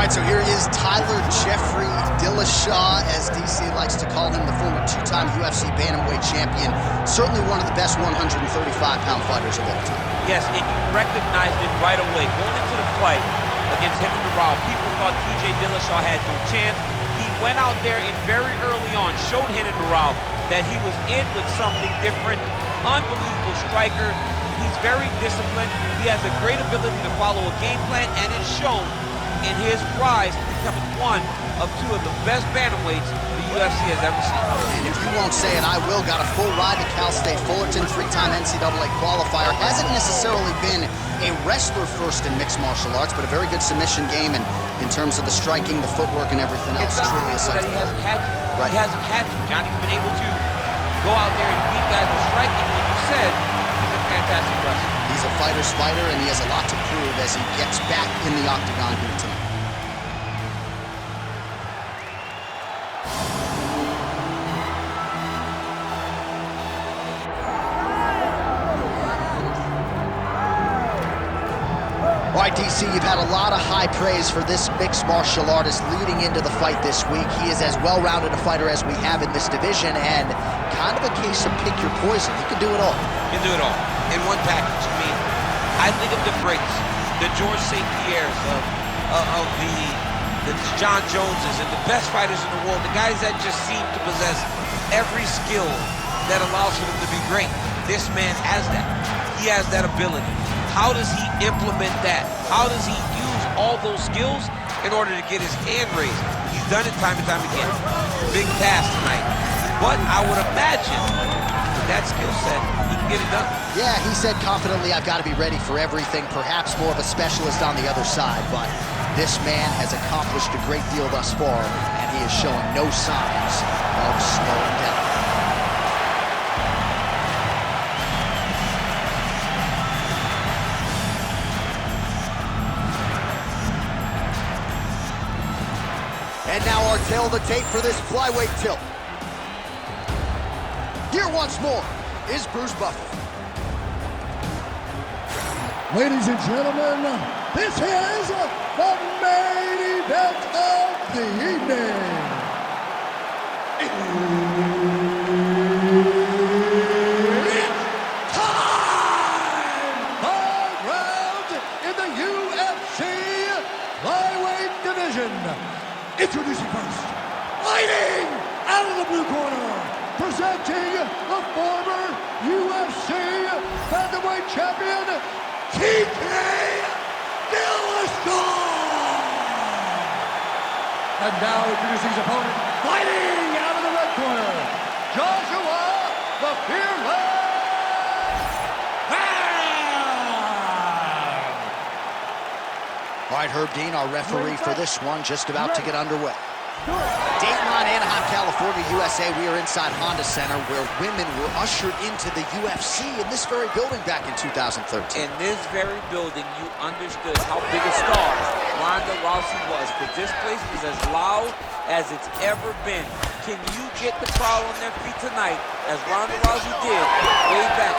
right, so here he is, Tyler Jeffrey Dillashaw, as DC likes to call him, the former two-time UFC bantamweight champion. Certainly one of the best 135-pound fighters of all time. Yes, and you recognized it right away. Going into the fight against him and Durrell, people thought TJ Dillashaw had no chance. He went out there and very early on showed him and Durrell that he was in with something different. Unbelievable striker. He's very disciplined. He has a great ability to follow a game plan, and it's shown in his rise to becoming one of two of the best bantamweights the UFC has ever seen. And if you won't say it, I will. Got a full ride to Cal State Fullerton, three-time NCAA qualifier. Hasn't necessarily been a wrestler first in mixed martial arts, but a very good submission game, and in terms of the striking, the footwork, and everything else, truly a sight. He hasn't had to. Right. He hasn't had to. Johnny's been able to go out there and beat guys with striking. Like you said, he's a fantastic wrestler. He's a fighter's fighter, and he has a lot to prove as he gets back in the octagon here tonight. All right, DC, you've had a lot of high praise for this mixed martial artist leading into the fight this week. He is as well-rounded a fighter as we have in this division, and kind of a case of pick your poison. He can do it all. He can do it all in one package. I mean, I think of the greats, the George St. Pierres, of the John Joneses, and the best fighters in the world, the guys that just seem to possess every skill that allows for them to be great. This man has that. He has that ability. How does he implement that? How does he use all those skills in order to get his hand raised? He's done it time and time again. Big task tonight. But I would imagine with that skill set, he can get it done. Yeah, he said confidently, I've got to be ready for everything. Perhaps more of a specialist on the other side, but this man has accomplished a great deal thus far, and he is showing no signs of slowing down. And now our tail of the tape for this flyweight tilt. Here once more is Bruce Buffer. Ladies and gentlemen, this is the main event of the evening. It's time! 5 rounds in the UFC flyweight division. Introducing first, fighting out of the blue corner, presenting the former UFC bantamweight champion, TJ Dillashaw! And now introducing his opponent, fighting out of the red corner, Joshua the Fearless Ham! All right, Herb Dean, our referee for this one, just about to get underway. Dateline, Anaheim, California, USA. We are inside Honda Center, where women were ushered into the UFC in this very building back in 2013. In this very building, you understood how big a star Ronda Rousey was, because this place was as loud as it's ever been. Can you get the crowd on their feet tonight, as Ronda Rousey did way back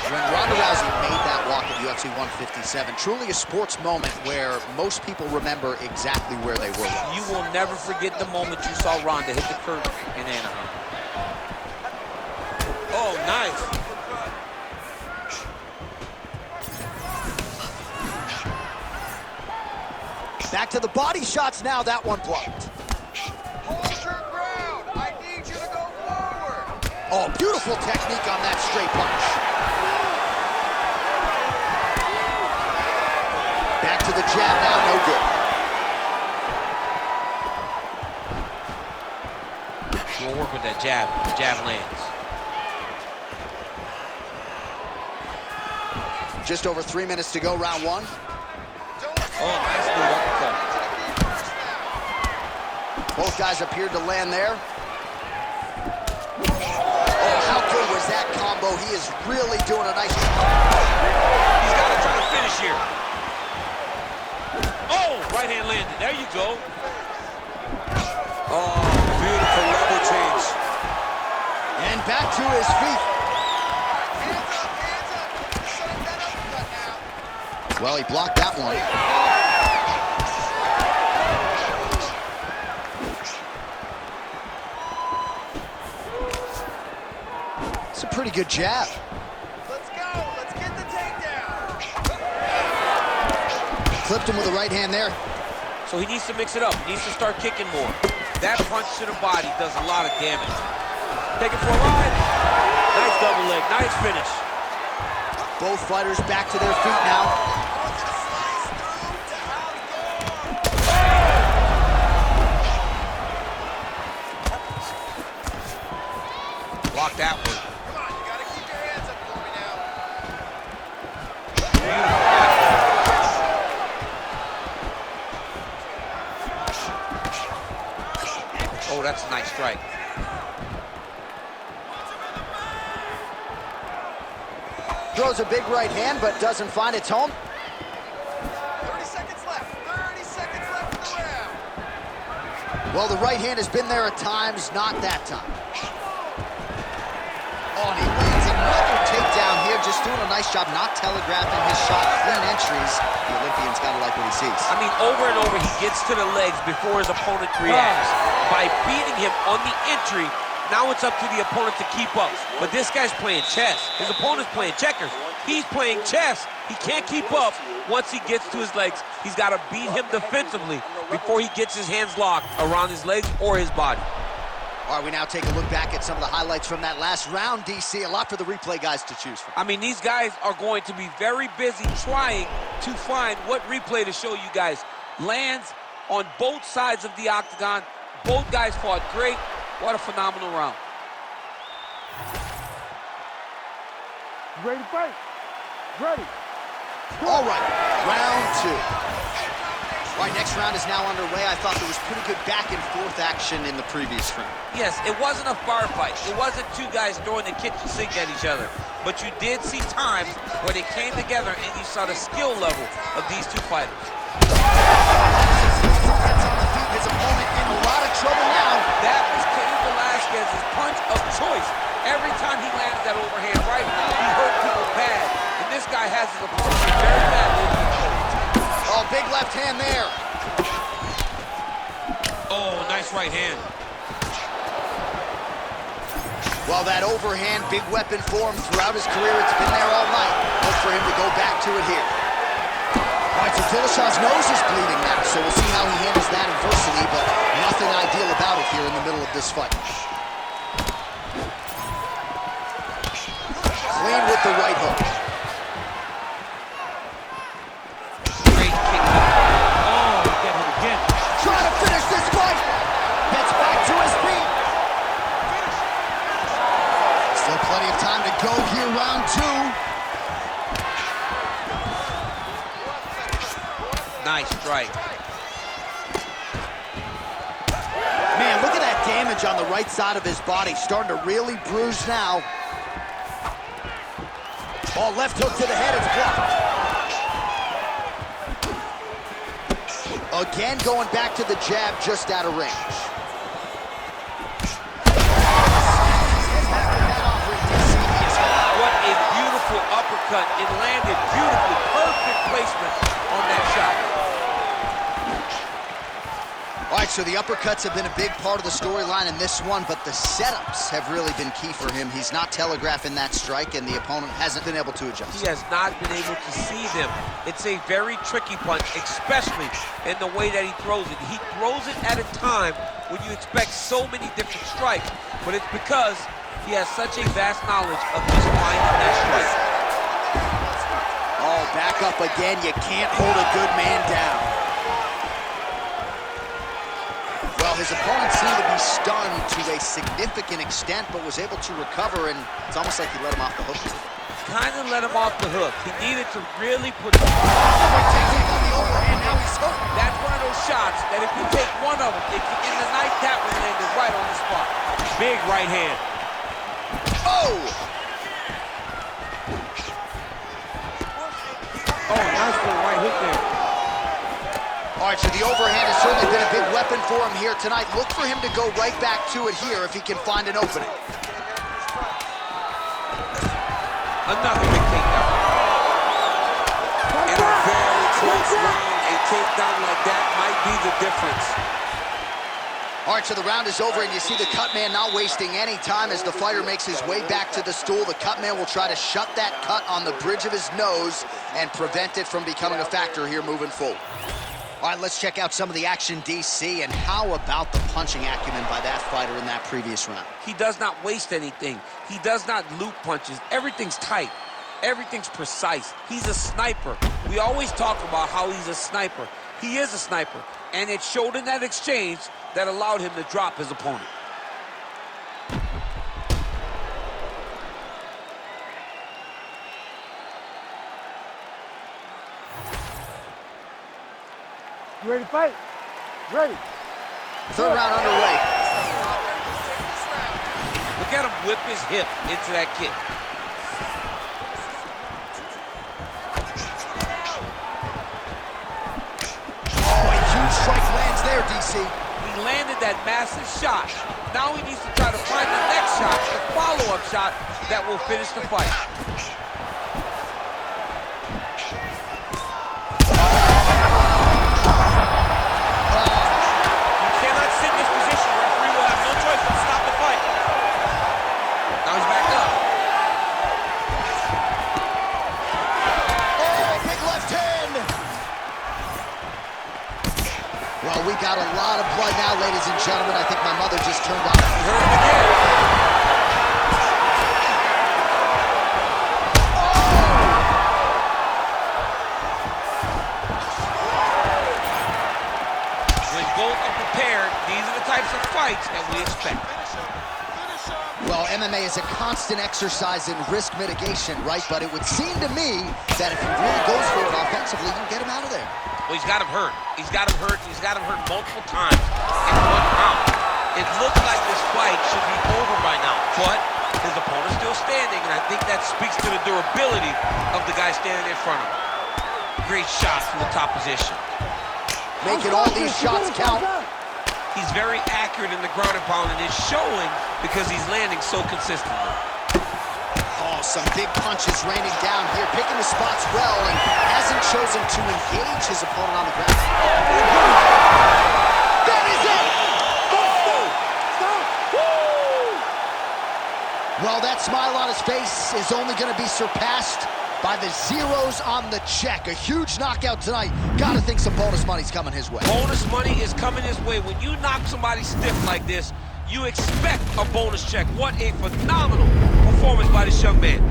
when Ronda Rousey made that walk at UFC 157? Truly a sports moment where most people remember exactly where they were. You will never forget the moment you saw Ronda hit the curb in Anaheim. Oh, nice. Back to the body shots now, that one blocked. Hold your ground. I need you to go forward. Oh, beautiful technique on that straight punch. Back to the jab now, no good. We'll work with that jab. The jab lands. Just over 3 minutes to go, round one. Oh, nice move uppercut. Both guys appeared to land there. Oh, how good was that combo? He is really doing a nice job. He's got to try to finish here. Oh, right hand landed. There you go. Oh, beautiful level change. And back to his feet. Hands up, hands up. Shut that uppercut now. Well, he blocked that one. Pretty good jab. Let's go. Let's get the takedown. Clipped him with the right hand there. So he needs to mix it up. He needs to start kicking more. That punch to the body does a lot of damage. Take it for a ride. Nice double leg. Nice finish. Both fighters back to their feet now. Block that one. Come on, you gotta keep your hands up for me now. Oh, that's a nice strike. Throws a big right hand, but doesn't find its home. 30 seconds left. 30 seconds left in the round. Well, the right hand has been there at times, not that time. Oh, and he lands another takedown here, just doing a nice job not telegraphing his shot. Clean entries. The Olympian's got to like what he sees. I mean, over and over, he gets to the legs before his opponent reacts. By beating him on the entry, now it's up to the opponent to keep up. But this guy's playing chess. His opponent's playing checkers. He's playing chess. He can't keep up. Once he gets to his legs, he's got to beat him defensively before he gets his hands locked around his legs or his body. All right, we now take a look back at some of the highlights from that last round, DC. A lot for the replay guys to choose from. I mean, these guys are going to be very busy trying to find what replay to show you guys. Lands on both sides of the octagon. Both guys fought great. What a phenomenal round. Ready to fight? Ready. All right, round two. All right, next round is now underway. I thought there was pretty good back and forth action in the previous round. Yes, it wasn't a firefight. It wasn't two guys throwing the kitchen sink at each other. But you did see times where they came together and you saw the skill level of these two fighters. Gets on the feet, his opponent in a lot of trouble now. That was TJ Dillashaw punch of choice. Every time he landed that overhand right, he hurt people bad. And this guy has his opponent very badly. Oh, big left hand there. Oh, nice right hand. Well, that overhand, big weapon for him throughout his career. It's been there all night. Look for him to go back to it here. All right, so Dillashaw's nose is bleeding now, so we'll see how he handles that adversity, but nothing ideal about it here in the middle of this fight. Clean with the right hook. Great kick. Oh, get him again. Trying to finish this fight. Gets back to his feet. Still plenty of time to go here, round two. Nice strike. Man, look at that damage on the right side of his body. Starting to really bruise now. Oh, left hook to the head, it's blocked. Again, going back to the jab, just out of range. What a beautiful uppercut. It landed beautifully. Perfect placement on that shot. All right, so the uppercuts have been a big part of the storyline in this one, but the setups have really been key for him. He's not telegraphing that strike, and the opponent hasn't been able to adjust. He has not been able to see them. It's a very tricky punch, especially in the way that he throws it. He throws it at a time when you expect so many different strikes, but it's because he has such a vast knowledge of just finding that strike. Oh, back up again. You can't hold a good man down. Well, his opponent seemed to be stunned to a significant extent, but was able to recover, and it's almost like he let him off the hook. Kind of let him off the hook. He needed to really put... Taking on the overhand, now he's hooked. That's one of those shots that if you take one of them, if you in the night, that one landed right on the spot. Big right hand. Oh! Oh, nice little right hook there. All right, so the overhand has certainly been a big weapon for him here tonight. Look for him to go right back to it here if he can find an opening. Another big takedown. In a very close round, a takedown like that might be the difference. All right, so the round is over, and you see the cut man not wasting any time as the fighter makes his way back to the stool. The cut man will try to shut that cut on the bridge of his nose and prevent it from becoming a factor here moving forward. All right, let's check out some of the action, DC, and how about the punching acumen by that fighter in that previous round? He does not waste anything. He does not loop punches. Everything's tight. Everything's precise. He's a sniper. We always talk about how he's a sniper. He is a sniper, and it showed in that exchange that allowed him to drop his opponent. You ready to fight? Ready. Third round underway. Look at him whip his hip into that kick. Oh, a huge strike lands there, DC. He landed that massive shot. Now he needs to try to find the next shot, the follow-up shot that will finish the fight. You cannot sit in this position. The referee will have no choice but to stop the fight. Now he's back up. Oh, big left hand. Well, we got a lot of blood now, ladies and gentlemen. I think my mother just turned on. He hurt him again. When both are prepared, these are the types of fights that we expect. Well, MMA is a constant exercise in risk mitigation, right? But it would seem to me that if he really goes for it offensively, you get him out of there. Well, he's got him hurt. He's got him hurt. He's got him hurt multiple times in one round. It looks like this fight should be over by now, but his opponent's still standing, and I think that speaks to the durability of the guy standing in front of him. Great shot from the top position. Making all these shots count. He's very accurate in the ground and pound, and it's showing because he's landing so consistently. Oh, some big punches raining down here, picking the spots well, and hasn't chosen to engage his opponent on the ground. That is it! Well, that smile on his face is only going to be surpassed by the zeros on the check. A huge knockout tonight. Gotta think some bonus money's coming his way. Bonus money is coming his way. When you knock somebody stiff like this, you expect a bonus check. What a phenomenal performance by this young man.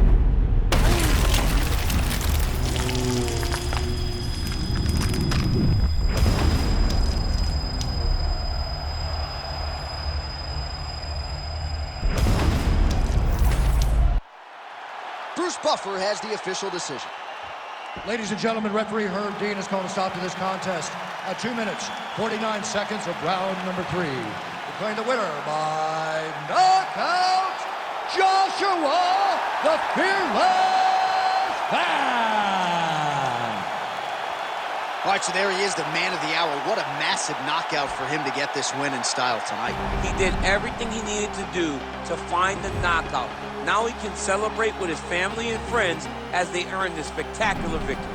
Bruce Buffer has the official decision. Ladies and gentlemen, referee Herb Dean has called a stop to this contest at 2 minutes, 49 seconds of round number 3. Declaring the winner by knockout, Joshua the Fearless Man. All right, so there he is, the man of the hour. What a massive knockout for him to get this win in style tonight. He did everything he needed to do to find the knockout. Now he can celebrate with his family and friends as they earn this spectacular victory.